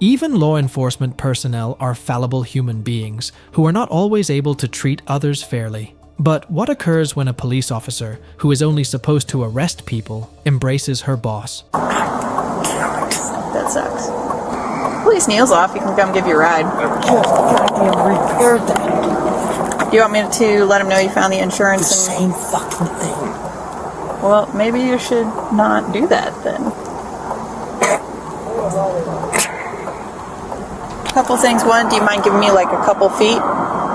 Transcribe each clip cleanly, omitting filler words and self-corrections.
Even law enforcement personnel are fallible human beings who are not always able to treat others fairly. But what occurs when a police officer, who is only supposed to arrest people, embraces her boss? That sucks. Police Neil's off, he can come give you a ride. Repaired that. Do you want me to let him know you found the insurance? Same fucking thing. Well, maybe you should not do that then. Couple things. One, do you mind giving me like a couple feet?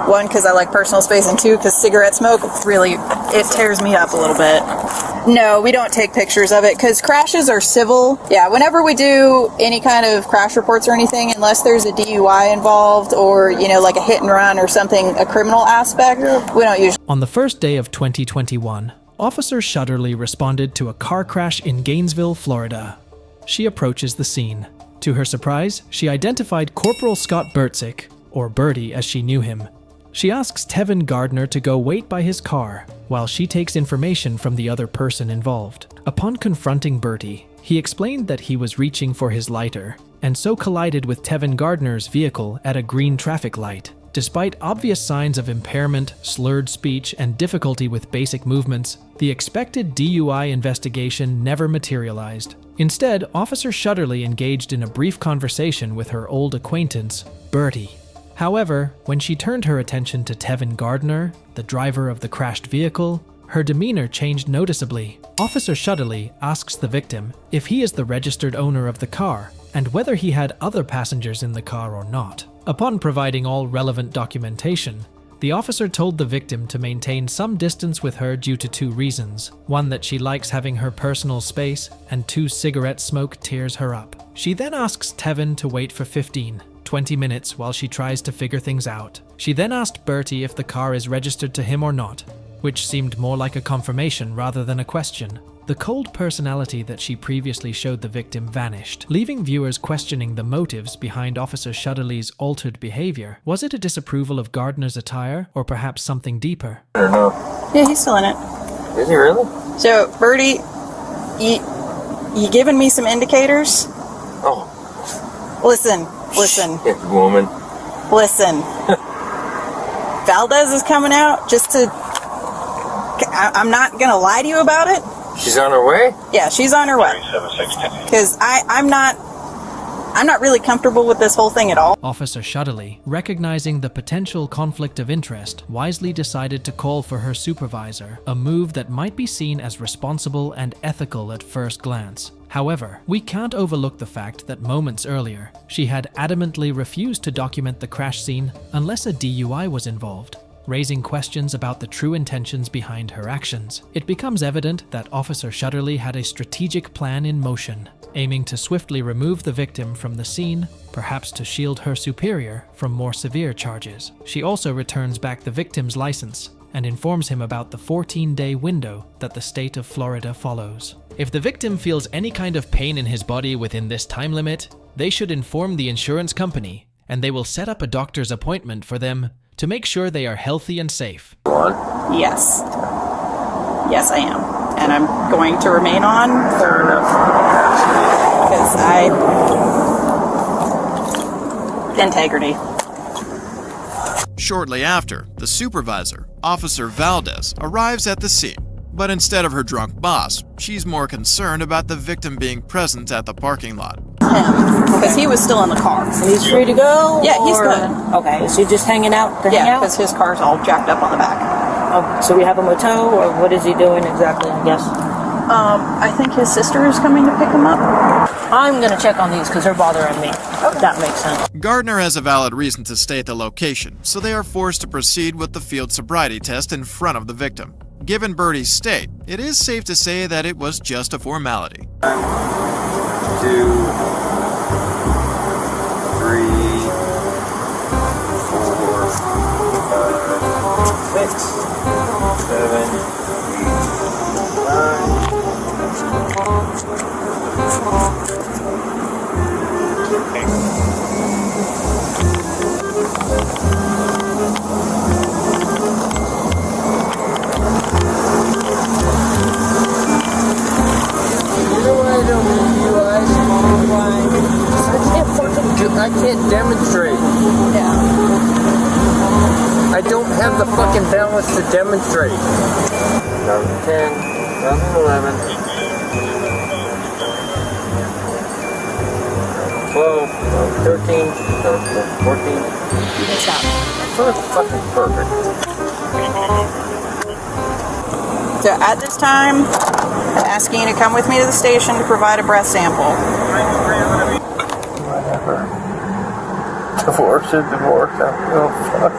One, because I like personal space, and two, because cigarette smoke really, it tears me up a little bit. No, we don't take pictures of it, because crashes are civil. Yeah, whenever we do any kind of crash reports or anything, unless there's a DUI involved or, like a hit and run or something, a criminal aspect, we don't usually. On the first day of 2021, Officer Shutterly responded to a car crash in Gainesville, Florida. She approaches the scene. To her surprise, she identified Corporal Scott Bertzik, or Bertie as she knew him. She asks Tevin Gardner to go wait by his car while she takes information from the other person involved. Upon confronting Bertie, he explained that he was reaching for his lighter and so collided with Tevin Gardner's vehicle at a green traffic light. Despite obvious signs of impairment, slurred speech, and difficulty with basic movements, the expected DUI investigation never materialized. Instead, Officer Shutterly engaged in a brief conversation with her old acquaintance, Bertie. However, when she turned her attention to Tevin Gardner, the driver of the crashed vehicle, her demeanor changed noticeably. Officer Shutterly asks the victim if he is the registered owner of the car and whether he had other passengers in the car or not. Upon providing all relevant documentation, the officer told the victim to maintain some distance with her due to two reasons. One, that she likes having her personal space, and two, cigarette smoke tears her up. She then asks Tevin to wait for 20 minutes while she tries to figure things out. She then asked Bertie if the car is registered to him or not, which seemed more like a confirmation rather than a question. The cold personality that she previously showed the victim vanished, leaving viewers questioning the motives behind Officer Shutterly's altered behavior. Was it a disapproval of Gardner's attire, or perhaps something deeper? I don't know. Yeah, he's still in it. Is he really? So, Bertie, you giving me some indicators? Oh. Listen. Shit, woman. Listen. Valdez is coming out just to... I'm not going to lie to you about it. She's on her way? Yeah, she's on her way. Because I'm not really comfortable with this whole thing at all. Officer Shutterly, recognizing the potential conflict of interest, wisely decided to call for her supervisor, a move that might be seen as responsible and ethical at first glance. However, we can't overlook the fact that moments earlier, she had adamantly refused to document the crash scene unless a DUI was involved, raising questions about the true intentions behind her actions. It becomes evident that Officer Shutterly had a strategic plan in motion, aiming to swiftly remove the victim from the scene, perhaps to shield her superior from more severe charges. She also returns back the victim's license and informs him about the 14-day window that the state of Florida follows. If the victim feels any kind of pain in his body within this time limit, they should inform the insurance company, and they will set up a doctor's appointment for them to make sure they are healthy and safe. Yes. Yes, I am. And I'm going to remain on. Fair enough. Because integrity. Shortly after, the supervisor, Officer Valdez, arrives at the scene. But instead of her drunk boss, she's more concerned about the victim being present at the parking lot. Because he was still in the car. And he's free to go? Yeah, he's good. Okay, is he just hanging out to hang Yeah, out? because his car's all jacked up on the back. Oh, so we have him a tow, or what is he doing exactly, I guess? I think his sister is coming to pick him up. I'm going to check on these because they're bothering me. Okay. That makes sense. Gardner has a valid reason to stay at the location, so they are forced to proceed with the field sobriety test in front of the victim. Given Bertie's state, it is safe to say that it was just a formality. 1, 2, 3, 4, 5, 6, 7, 8, 9. I demonstrate. 2010, 2011, 12, 13, 14. You can stop. Fucking perfect. So at this time, I'm asking you to come with me to the station to provide a breath sample. Whatever. Divorce is divorce. Oh, fuck.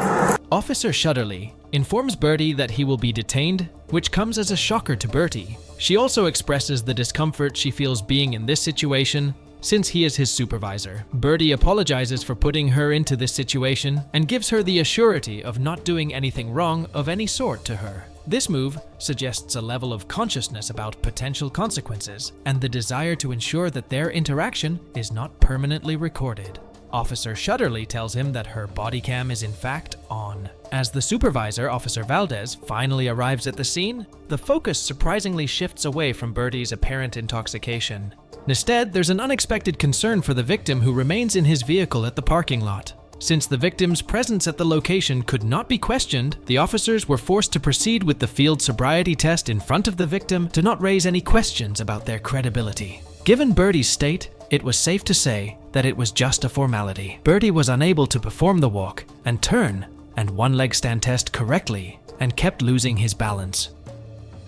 Officer Shudderly informs Bertie that he will be detained, which comes as a shocker to Bertie. She also expresses the discomfort she feels being in this situation since he is his supervisor. Bertie apologizes for putting her into this situation and gives her the assurity of not doing anything wrong of any sort to her. This move suggests a level of consciousness about potential consequences and the desire to ensure that their interaction is not permanently recorded. Officer Shudderly tells him that her body cam is in fact on. As the supervisor, Officer Valdez, finally arrives at the scene, the focus surprisingly shifts away from Bertie's apparent intoxication. Instead, there's an unexpected concern for the victim who remains in his vehicle at the parking lot. Since the victim's presence at the location could not be questioned, the officers were forced to proceed with the field sobriety test in front of the victim to not raise any questions about their credibility. Given Bertie's state, it was safe to say that it was just a formality. Bertie was unable to perform the walk and turn and one-leg stand test correctly and kept losing his balance.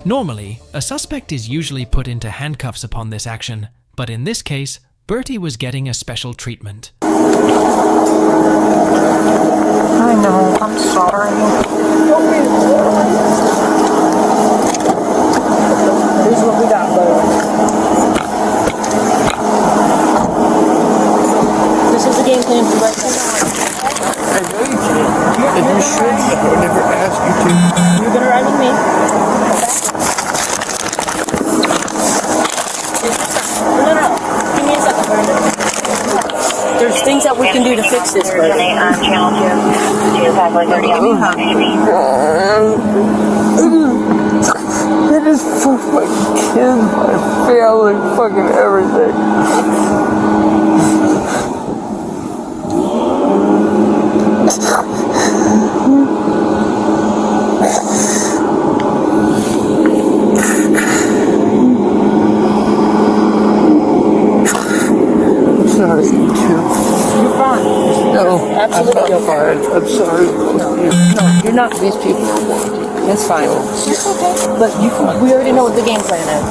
Normally, a suspect is usually put into handcuffs upon this action, but in this case, Bertie was getting a special treatment. I know, I'm sorry. Here's what we got, bud. This is the game plan for right now. I know you can. And you should. I would never ask you to. You're gonna ride with me. No. Give me a second, Brandon. There's things that we can do to fix this, Brandon. They just fucked my kids, my family, fucking everything. Sorry, too. You're fine. No, Absolutely I'm fine. I'm sorry. No, you're not. These people. That's fine. It's okay. But we already know what the game plan is.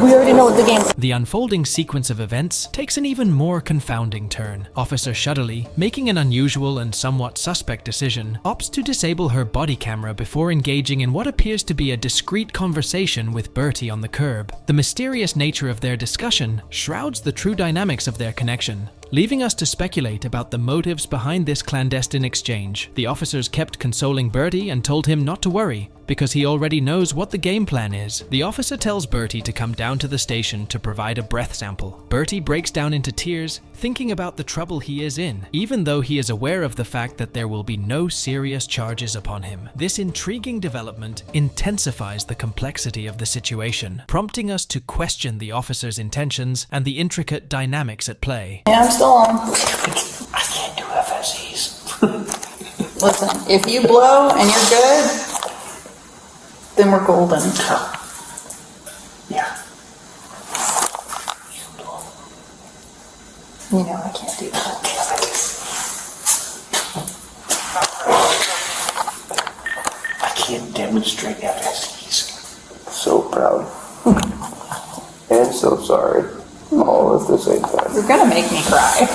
We already know what the game plan is. The unfolding sequence of events takes an even more confounding turn. Officer Shudderly, making an unusual and somewhat suspect decision, opts to disable her body camera before engaging in what appears to be a discreet conversation with Bertie on the curb. The mysterious nature of their discussion shrouds the true dynamics of their connection, leaving us to speculate about the motives behind this clandestine exchange. The officers kept consoling Bertie and told him not to worry, because he already knows what the game plan is. The officer tells Bertie to come down to the station to provide a breath sample. Bertie breaks down into tears, thinking about the trouble he is in, even though he is aware of the fact that there will be no serious charges upon him. This intriguing development intensifies the complexity of the situation, prompting us to question the officer's intentions and the intricate dynamics at play. Yeah, I'm still on. I can't do FSEs. Listen, if you blow and you're good, then we're golden. Yeah. You know I can't do that. I can't demonstrate FSEs. So proud. And so sorry. All at the same time. You're gonna make me cry.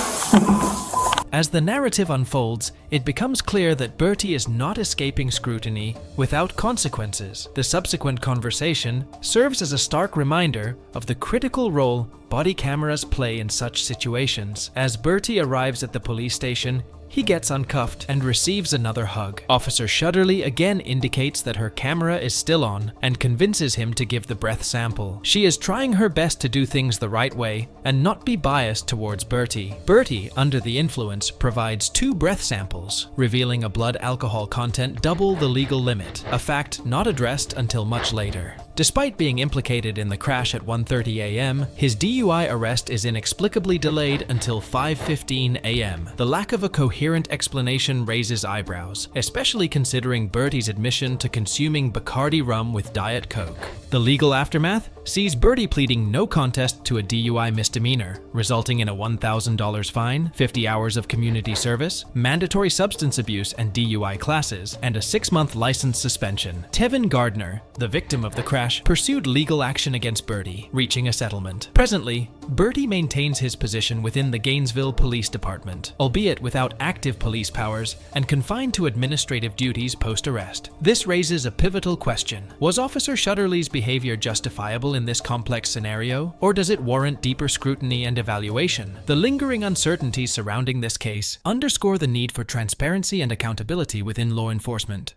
As the narrative unfolds, it becomes clear that Bertie is not escaping scrutiny without consequences. The subsequent conversation serves as a stark reminder of the critical role body cameras play in such situations. As Bertie arrives at the police station, he gets uncuffed and receives another hug. Officer Shudderly again indicates that her camera is still on and convinces him to give the breath sample. She is trying her best to do things the right way and not be biased towards Bertie. Bertie, under the influence, provides 2 breath samples, revealing a blood alcohol content double the legal limit, a fact not addressed until much later. Despite being implicated in the crash at 1:30 a.m., his DUI arrest is inexplicably delayed until 5:15 a.m. The lack of a coherent explanation raises eyebrows, especially considering Bertie's admission to consuming Bacardi rum with Diet Coke. The legal aftermath sees Bertie pleading no contest to a DUI misdemeanor, resulting in a $1,000 fine, 50 hours of community service, mandatory substance abuse and DUI classes, and a 6-month license suspension. Tevin Gardner, the victim of the crash, pursued legal action against Bertie, reaching a settlement. Presently, Bertie maintains his position within the Gainesville Police Department, albeit without active police powers and confined to administrative duties post-arrest. This raises a pivotal question. Was Officer Shutterly's behavior justifiable in this complex scenario, or does it warrant deeper scrutiny and evaluation? The lingering uncertainties surrounding this case underscore the need for transparency and accountability within law enforcement.